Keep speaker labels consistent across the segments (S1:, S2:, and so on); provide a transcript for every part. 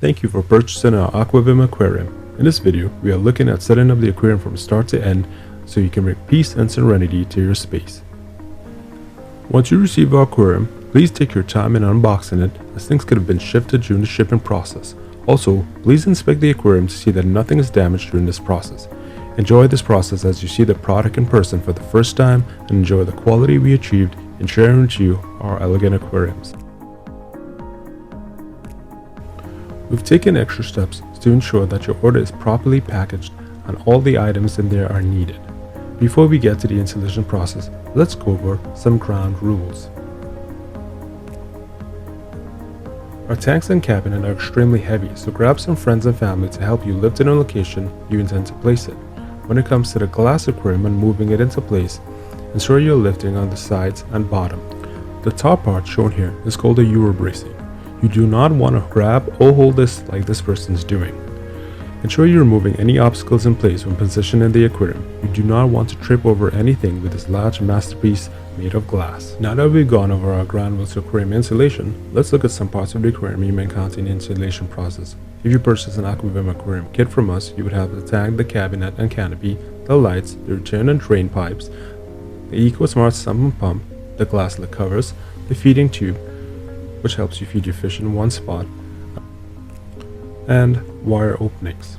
S1: Thank you for purchasing our AQUA VIM aquarium. In this video, we are looking at setting up the aquarium from start to end so you can bring peace and serenity to your space. Once you receive our aquarium, please take your time in unboxing it, as things could have been shifted during the shipping process. Also, please inspect the aquarium to see that nothing is damaged during this process. Enjoy this process as you see the product in person for the first time and enjoy the quality we achieved in sharing with you our elegant aquariums. We've taken extra steps to ensure that your order is properly packaged and all the items in there are needed. Before we get to the installation process, let's go over some ground rules. Our tanks and cabinet are extremely heavy, so grab some friends and family to help you lift it in a location you intend to place it. When it comes to the glass aquarium and moving it into place, ensure you're lifting on the sides and bottom. The top part shown here is called a Euro bracing. You do not want to grab or hold this like this person's doing. Ensure you're removing any obstacles in place when positioning the aquarium. You do not want to trip over anything with this large masterpiece made of glass. Now that we've gone over our ground rules to aquarium installation, let's look at some parts of the aquarium you may encounter in the installation process. If you purchase an AQUA VIM aquarium kit from us, you would have the tank, the cabinet and canopy, the lights, the return and drain pipes, the EcoSmart sump and pump, the glass lid covers, the feeding tube, which helps you feed your fish in one spot, and wire openings.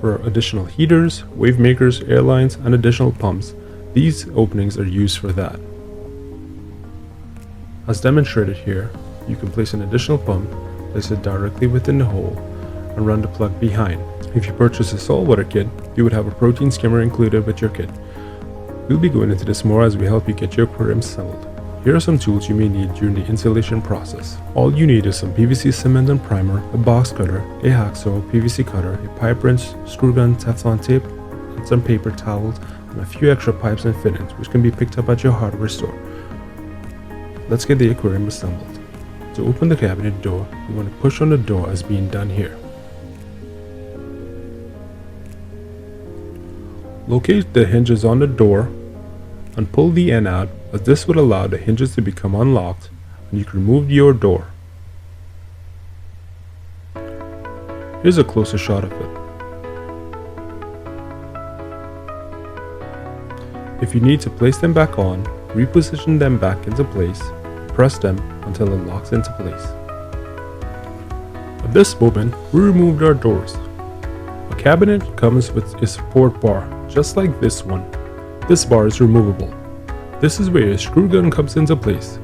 S1: For additional heaters, wave makers, airlines, and additional pumps, these openings are used for that. As demonstrated here, you can place an additional pump, place it directly within the hole, and run the plug behind. If you purchase a saltwater kit, you would have a protein skimmer included with your kit. We'll be going into this more as we help you get your aquarium settled. Here are some tools you may need during the installation process. All you need is some PVC cement and primer, a box cutter, a hacksaw, PVC cutter, a pipe wrench, screw gun, Teflon tape, and some paper towels, and a few extra pipes and fittings which can be picked up at your hardware store. Let's get the aquarium assembled. To open the cabinet door, you want to push on the door as being done here. Locate the hinges on the door and pull the end out, as this would allow the hinges to become unlocked and you can remove your door. Here's a closer shot of it. If you need to place them back on, reposition them back into place, press them until it locks into place. At this moment, we removed our doors. A cabinet comes with a support bar, just like this one. This bar is removable. This is where your screw gun comes into place.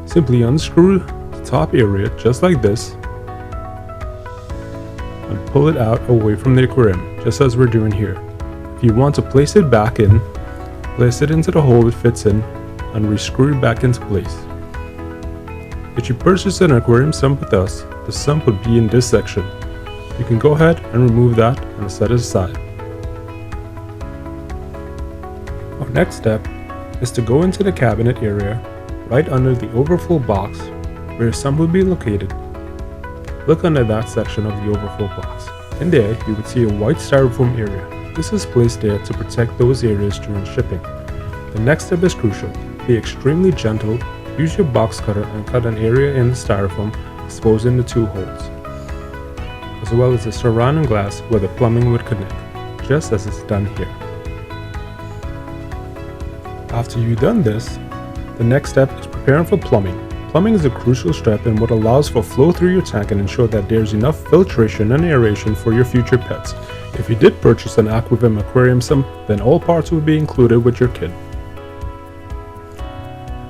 S1: Simply unscrew the top area just like this and pull it out away from the aquarium, just as we're doing here. If you want to place it back in, place it into the hole it fits in and rescrew it back into place. If you purchase an aquarium sump with us, the sump would be in this section. You can go ahead and remove that and set it aside. Our next step is to go into the cabinet area right under the overflow box where your sump will be located. Look under that section of the overflow box. In there, you would see a white styrofoam area. This is placed there to protect those areas during shipping. The next step is crucial. Be extremely gentle, use your box cutter and cut an area in the styrofoam, exposing the two holes, as well as the surrounding glass where the plumbing would connect, just as it's done here. After you've done this, the next step is preparing for plumbing. Plumbing is a crucial step in what allows for flow through your tank and ensure that there's enough filtration and aeration for your future pets. If you did purchase an AQUA VIM aquarium sump, then all parts will be included with your kit.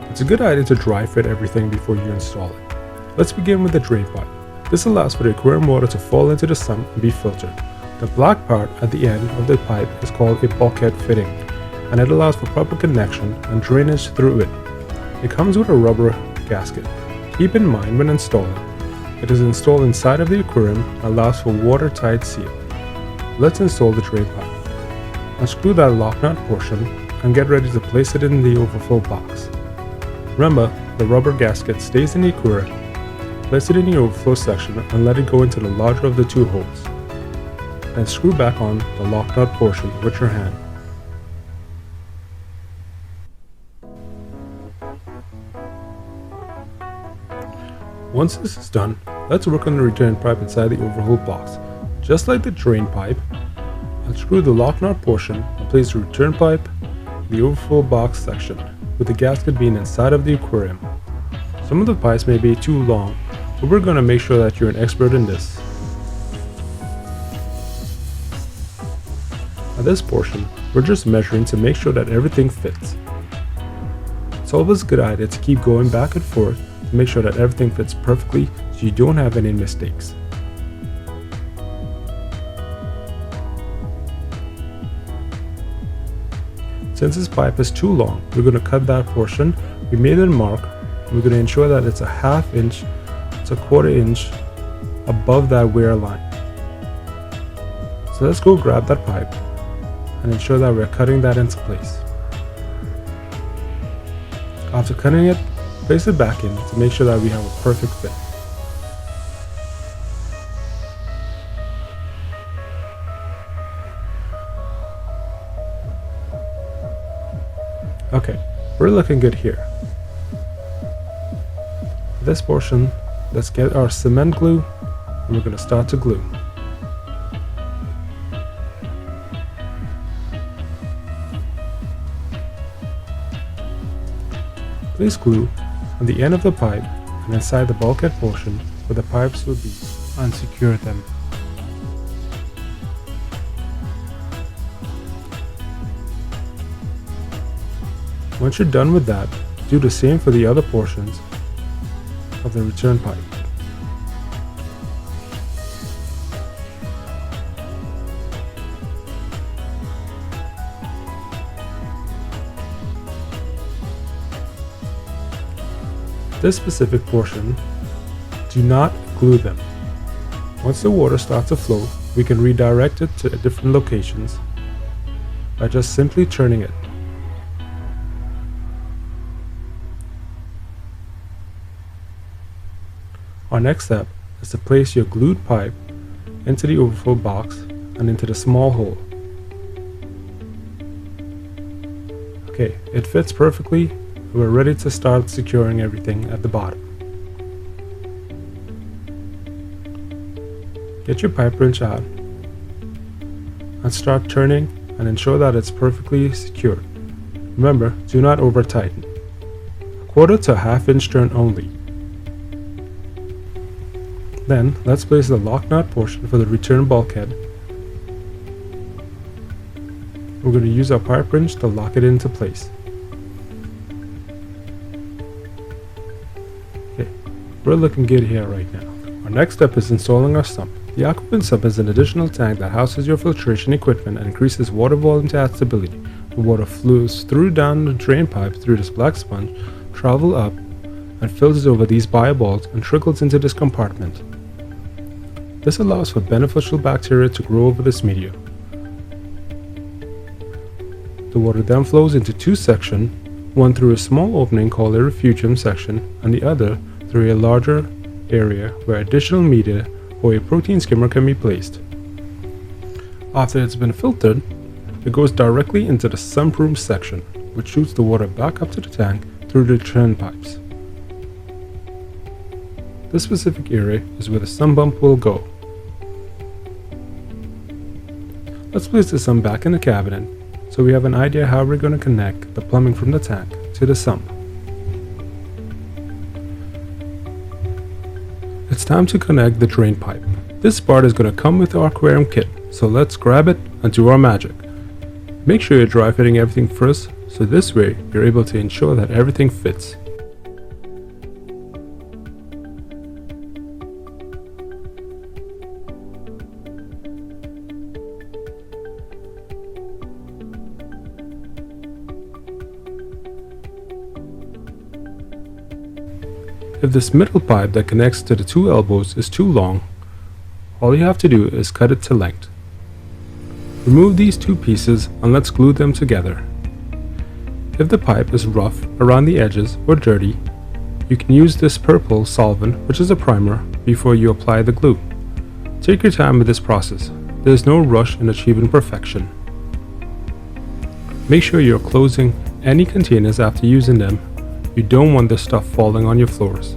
S1: It's a good idea to dry fit everything before you install it. Let's begin with the drain pipe. This allows for the aquarium water to fall into the sump and be filtered. The black part at the end of the pipe is called a bulkhead fitting, and it allows for proper connection and drainage through it. It comes with a rubber gasket. Keep in mind when installing, it is installed inside of the aquarium and allows for watertight seal. Let's install the drain pipe. Unscrew that lock nut portion and get ready to place it in the overflow box. Remember, the rubber gasket stays in the aquarium. Place it in the overflow section and let it go into the larger of the two holes. Then screw back on the lock nut portion with your hand. Once this is done, let's work on the return pipe inside the overhaul box. Just like the drain pipe, unscrew the lock nut portion and place the return pipe in the overflow box section, with the gasket being inside of the aquarium. Some of the pipes may be too long, but we're going to make sure that you're an expert in this. At this portion, we're just measuring to make sure that everything fits. It's always a good idea to keep going back and forth to make sure that everything fits perfectly so you don't have any mistakes. Since this pipe is too long, we're going to cut that portion. We made a mark. We're going to ensure that it's a ½ inch, it's a ¼ inch above that wear line. So let's go grab that pipe and ensure that we're cutting that into place. After cutting it, place it back in to make sure that we have a perfect fit. Okay, we're looking good here. For this portion, let's get our cement glue and we're going to start to glue. Place glue on the end of the pipe and inside the bulkhead portion where the pipes will be, and secure them. Once you're done with that, do the same for the other portions of the return pipe. This specific portion, do not glue them. Once the water starts to flow, we can redirect it to different locations by just simply turning it. Our next step is to place your glued pipe into the overflow box and into the small hole. Okay, it fits perfectly. We're ready to start securing everything at the bottom. Get your pipe wrench out and start turning and ensure that it's perfectly secured. Remember, do not over tighten. 1/4 to ½ inch turn only. Then, let's place the lock nut portion for the return bulkhead. We're going to use our pipe wrench to lock it into place. Okay, we're looking good here right now. Our next step is installing our sump. The AQUA VIM sump is an additional tank that houses your filtration equipment and increases water volume to add stability. The water flows through down the drain pipe through this black sponge, travels up, and filters over these bioballs and trickles into this compartment. This allows for beneficial bacteria to grow over this media. The water then flows into two sections, one through a small opening called a refugium section and the other through a larger area where additional media or a protein skimmer can be placed. After it's been filtered, it goes directly into the sump room section, which shoots the water back up to the tank through the return pipes. This specific area is where the sump pump will go. Let's place the sump back in the cabinet so we have an idea how we're going to connect the plumbing from the tank to the sump. It's time to connect the drain pipe. This part is going to come with our aquarium kit, so let's grab it and do our magic. Make sure you're dry fitting everything first, so this way you're able to ensure that everything fits. If this middle pipe that connects to the two elbows is too long, all you have to do is cut it to length. Remove these two pieces and let's glue them together. If the pipe is rough around the edges or dirty, you can use this purple solvent, which is a primer, before you apply the glue. Take your time with this process. There is no rush in achieving perfection. Make sure you're closing any containers after using them. You don't want this stuff falling on your floors.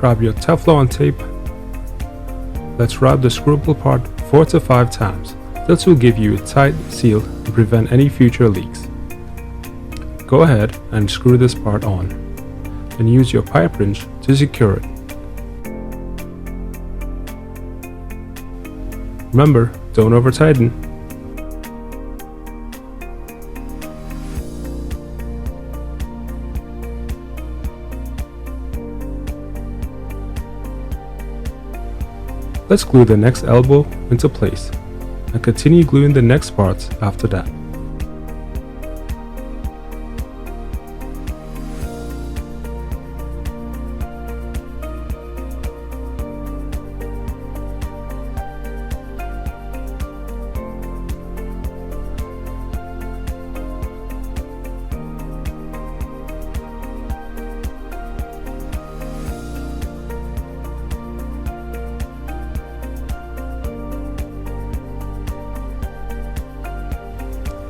S1: Grab your Teflon tape. Let's wrap the screwable part 4 to 5 times. This will give you a tight seal and prevent any future leaks. Go ahead and screw this part on, and use your pipe wrench to secure it. Remember, don't over tighten. Let's glue the next elbow into place and continue gluing the next parts after that.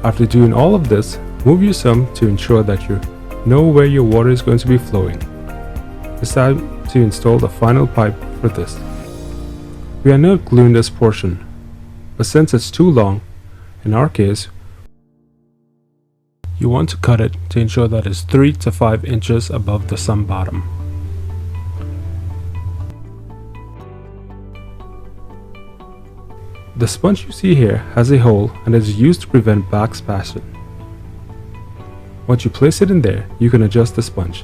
S1: After doing all of this, move your sump to ensure that you know where your water is going to be flowing. It's time to install the final pipe for this. We are not gluing this portion, but since it's too long, in our case, you want to cut it to ensure that it's 3 to 5 inches above the sump bottom. The sponge you see here has a hole and is used to prevent backspashing. Once you place it in there, you can adjust the sponge.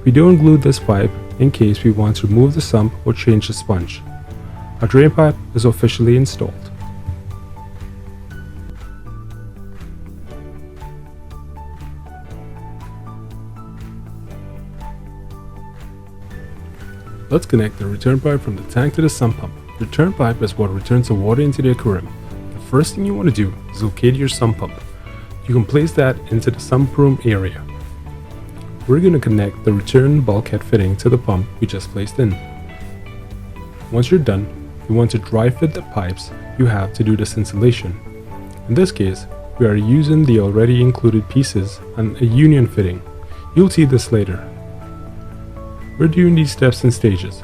S1: We don't glue this pipe in case we want to remove the sump or change the sponge. Our drain pipe is officially installed. Let's connect the return pipe from the tank to the sump pump. The return pipe is what returns the water into the aquarium. The first thing you want to do is locate your sump pump. You can place that into the sump room area. We're going to connect the return bulkhead fitting to the pump we just placed in. Once you're done, you want to dry fit the pipes you have to do this installation. In this case, we are using the already included pieces and a union fitting. You'll see this later. We're doing these steps in stages.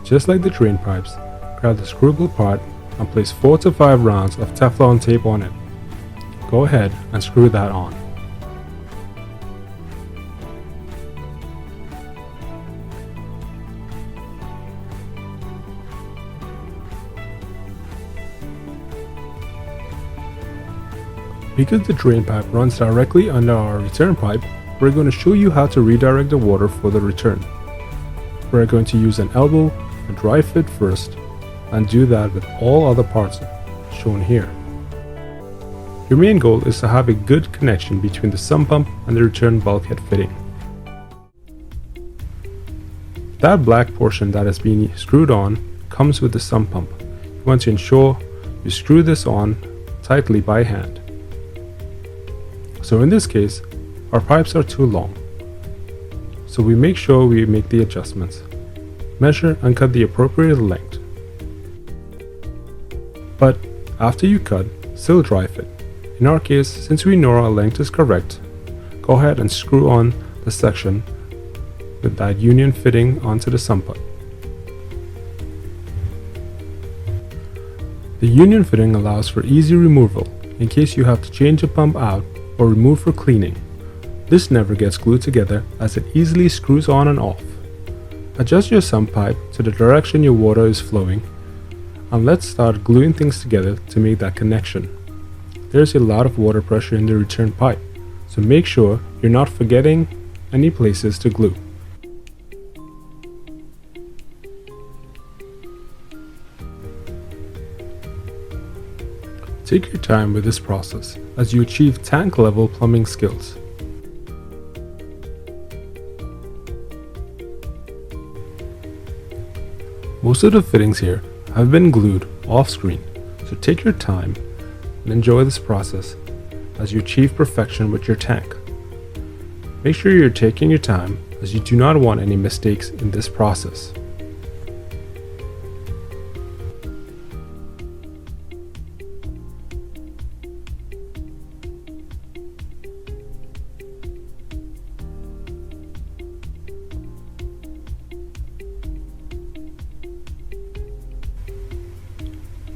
S1: Just like the drain pipes, grab the screwable part and place 4 to 5 rounds of Teflon tape on it. Go ahead and screw that on. Because the drain pipe runs directly under our return pipe, we're going to show you how to redirect the water for the return. We're going to use an elbow and dry fit first, and do that with all other parts shown here. Your main goal is to have a good connection between the sump pump and the return bulkhead fitting. That black portion that is being screwed on comes with the sump pump. You want to ensure you screw this on tightly by hand. So in this case, our pipes are too long. So we make sure we make the adjustments. Measure and cut the appropriate length. But after you cut, still dry fit. In our case, since we know our length is correct, go ahead and screw on the section with that union fitting onto the sump pump. The union fitting allows for easy removal in case you have to change a pump out or remove for cleaning. This never gets glued together as it easily screws on and off. Adjust your sump pipe to the direction your water is flowing, and let's start gluing things together to make that connection. There's a lot of water pressure in the return pipe, so make sure you're not forgetting any places to glue. Take your time with this process as you achieve tank level plumbing skills. Most of the fittings here have been glued off screen, so take your time and enjoy this process as you achieve perfection with your tank. Make sure you're taking your time as you do not want any mistakes in this process.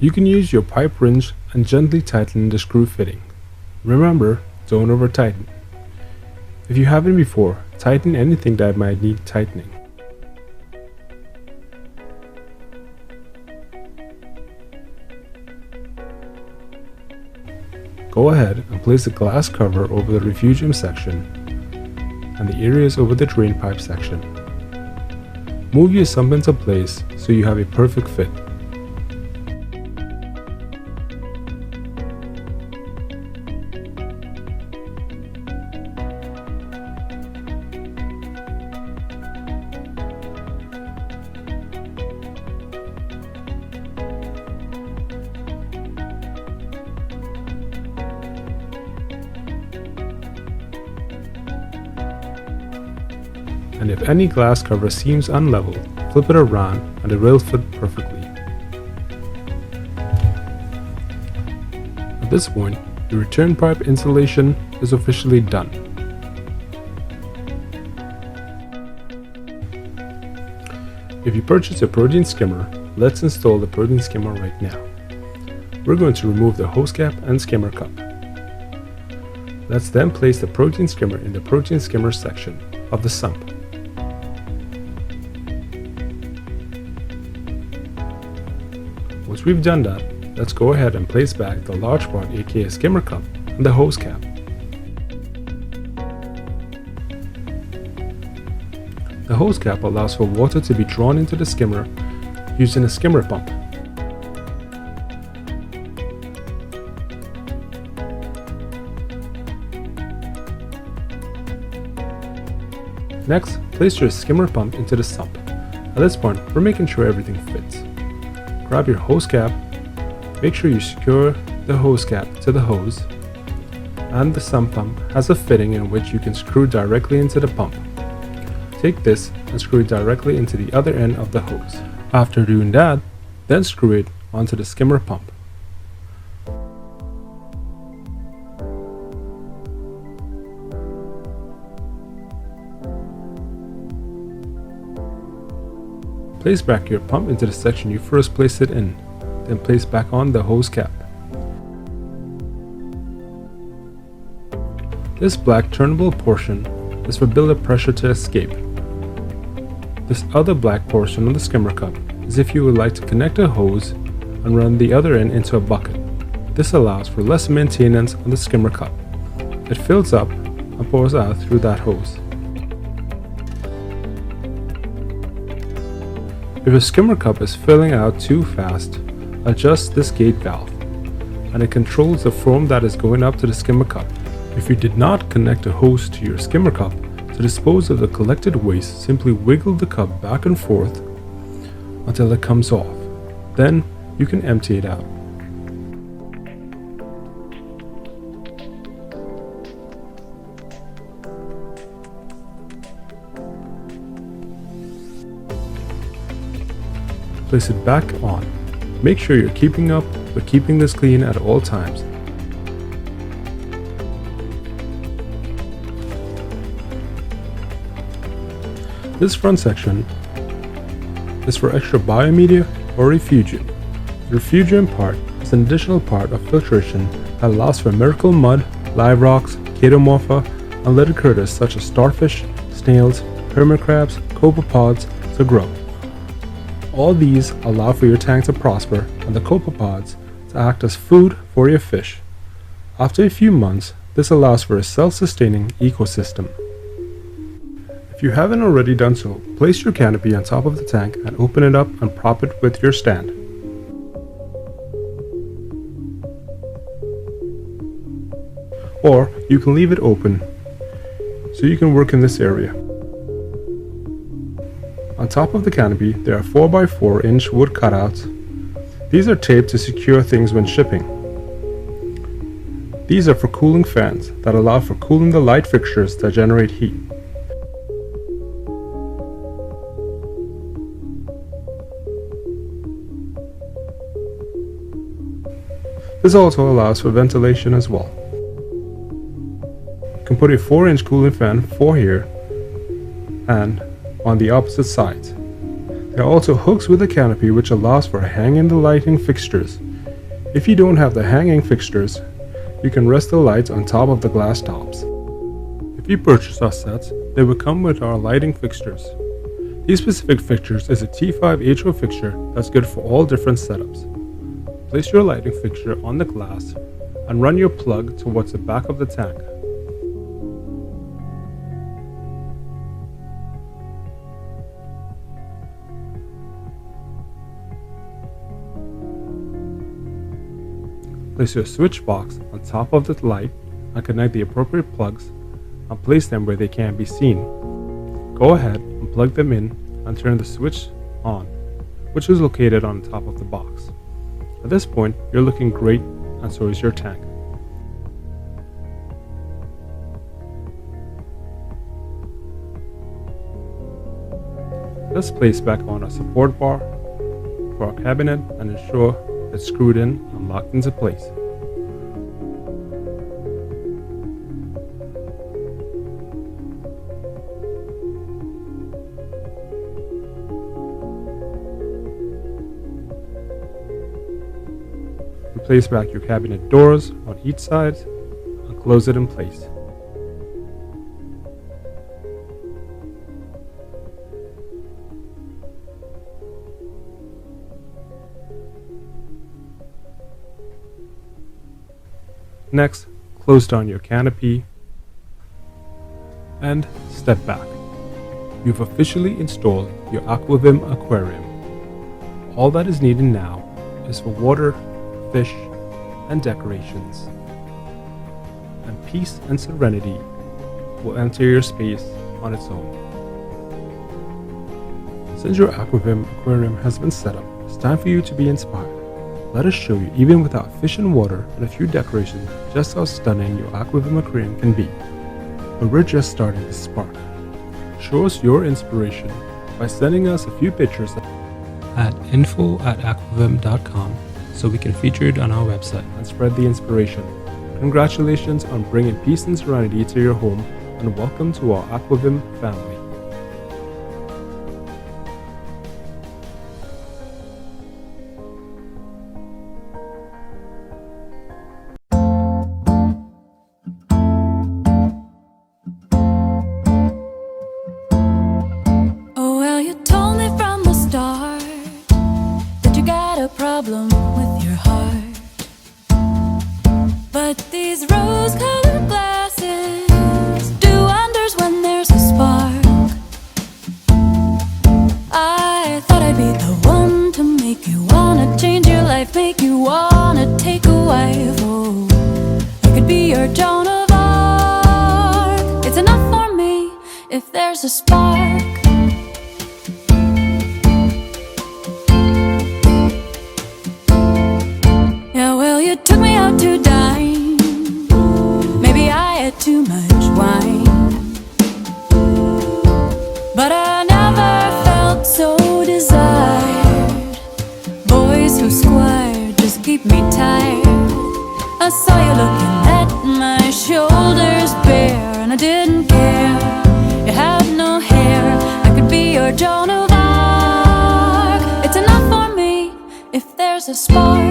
S1: You can use your pipe wrench and gently tighten the screw fitting. Remember, don't over tighten. If you haven't before, tighten anything that might need tightening. Go ahead and place a glass cover over the refugium section and the areas over the drain pipe section. Move your sump into place so you have a perfect fit. And if any glass cover seems unlevel, flip it around and it will fit perfectly. At this point, the return pipe installation is officially done. If you purchase a protein skimmer, let's install the protein skimmer right now. We're going to remove the hose cap and skimmer cup. Let's then place the protein skimmer in the protein skimmer section of the sump. Once we've done that, let's go ahead and place back the large part, aka skimmer cup, and the hose cap. The hose cap allows for water to be drawn into the skimmer using a skimmer pump. Next, place your skimmer pump into the sump. At this point, we're making sure everything fits. Grab your hose cap, make sure you secure the hose cap to the hose, and the sump pump has a fitting in which you can screw directly into the pump. Take this and screw it directly into the other end of the hose. After doing that, then screw it onto the skimmer pump. Place back your pump into the section you first placed it in, then place back on the hose cap. This black turnable portion is for buildup pressure to escape. This other black portion on the skimmer cup is if you would like to connect a hose and run the other end into a bucket. This allows for less maintenance on the skimmer cup. It fills up and pours out through that hose. If a skimmer cup is filling out too fast, adjust this gate valve, and it controls the foam that is going up to the skimmer cup. If you did not connect a hose to your skimmer cup, to dispose of the collected waste, simply wiggle the cup back and forth until it comes off. Then you can empty it out. Place it back on. Make sure you're keeping up with keeping this clean at all times. This front section is for extra biomedia or refugium. The refugium part is an additional part of filtration that allows for miracle mud, live rocks, chaetomorpha, and little critters such as starfish, snails, hermit crabs, copepods to grow. All these allow for your tank to prosper and the copepods to act as food for your fish. After a few months, this allows for a self-sustaining ecosystem. If you haven't already done so, place your canopy on top of the tank and open it up and prop it with your stand. Or you can leave it open so you can work in this area. On top of the canopy, there are 4x4-inch wood cutouts. These are taped to secure things when shipping. These are for cooling fans that allow for cooling the light fixtures that generate heat. This also allows for ventilation as well. You can put a 4-inch cooling fan for here and on the opposite sides. There are also hooks with the canopy which allows for hanging the lighting fixtures. If you don't have the hanging fixtures, you can rest the lights on top of the glass tops. If you purchase our sets, they will come with our lighting fixtures. These specific fixtures is a T5 HO fixture that's good for all different setups. Place your lighting fixture on the glass and run your plug towards the back of the tank. Place your switch box on top of the light and connect the appropriate plugs and place them where they can be seen. Go ahead and plug them in and turn the switch on, which is located on top of the box. At this point, you're looking great and so is your tank. Let's place back on a support bar for our cabinet and ensure it's screwed in and locked into place. Place back your cabinet doors on each side and close it in place. Next, close down your canopy and step back. You've officially installed your AQUA VIM aquarium. All that is needed now is for water, fish, and decorations. And peace and serenity will enter your space on its own. Since your AQUA VIM aquarium has been set up, it's time for you to be inspired. Let us show you, even without fish and water and a few decorations, just how stunning your AQUA VIM aquarium can be. But we're just starting to spark. Show us your inspiration by sending us a few pictures at info@aquavim.com so we can feature it on our website and spread the inspiration. Congratulations on bringing peace and serenity to your home, and welcome to our AQUA VIM family.
S2: Problem with your heart, but these rose-colored glasses do wonders when there's a spark. I thought I'd be the one to make you wanna change your life, make you wanna take a wife. Oh, I could be your Joan of Arc. It's enough for me if there's a spark. You took me out to dine. Maybe I had too much wine, but I never felt so desired. Boys who squire just keep me tired. I saw you looking at my shoulders bare, and I didn't care. You had no hair. I could be your Joan of Arc. It's enough for me if there's a spark.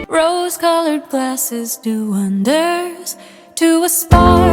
S2: Rose-colored glasses do wonders to a spark.